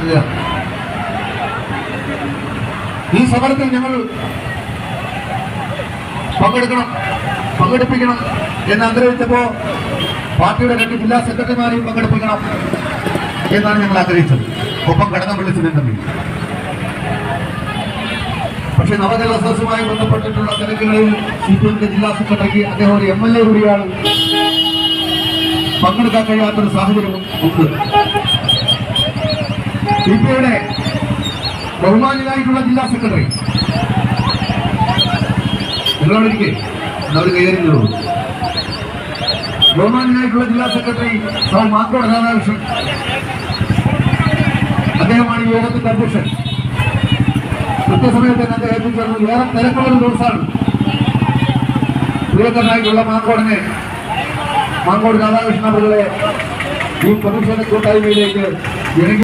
നൽകുകയാണ്. ഈ സമരത്തിൽ ഞങ്ങൾ പങ്കെടുപ്പിക്കണം എന്ന് ആഗ്രഹിച്ചപ്പോ പാർട്ടിയുടെ 2 ജില്ലാ സെക്രട്ടറിമാരെയും പങ്കെടുപ്പിക്കണം എന്നാണ് ഞങ്ങൾ ആഗ്രഹിച്ചത്, ഒപ്പം കടന്നപ്പള്ളി സുരേന്ദ്രൻ. പക്ഷെ നവകേരള സദസ്സുമായി ബന്ധപ്പെട്ടിട്ടുള്ള തിരക്കുകളിൽ CPM ജില്ലാ സെക്രട്ടറിക്ക് അദ്ദേഹം ഒരു MLA കൂടിയാണ്, പങ്കെടുക്കാൻ കഴിയാത്തൊരു സാഹചര്യം ഉണ്ട്. CPIയുടെ ബഹുമാനിയായിട്ടുള്ള ജില്ലാ സെക്രട്ടറി നിങ്ങളോടിരിക്കെ അവർ കൈകാര്യം ബഹുമാനിയായിട്ടുള്ള ജില്ലാ സെക്രട്ടറി സാർ മാങ്കോട് രാധാകൃഷ്ണൻ, അദ്ദേഹമാണ് ഈ യോഗത്തിന്റെ അധ്യക്ഷൻ. കൃത്യസമയത്ത് തന്നെ അദ്ദേഹം എത്തിച്ചേർന്നു. വേറെ തിരക്കുള്ള ദിവസമാണ്. പ്രിയങ്കരനായിട്ടുള്ള മാങ്കോട് രാധാകൃഷ്ണൻ അവരുടെ ഈ പ്രതിഷേധ കൂട്ടായ്മയിലേക്ക്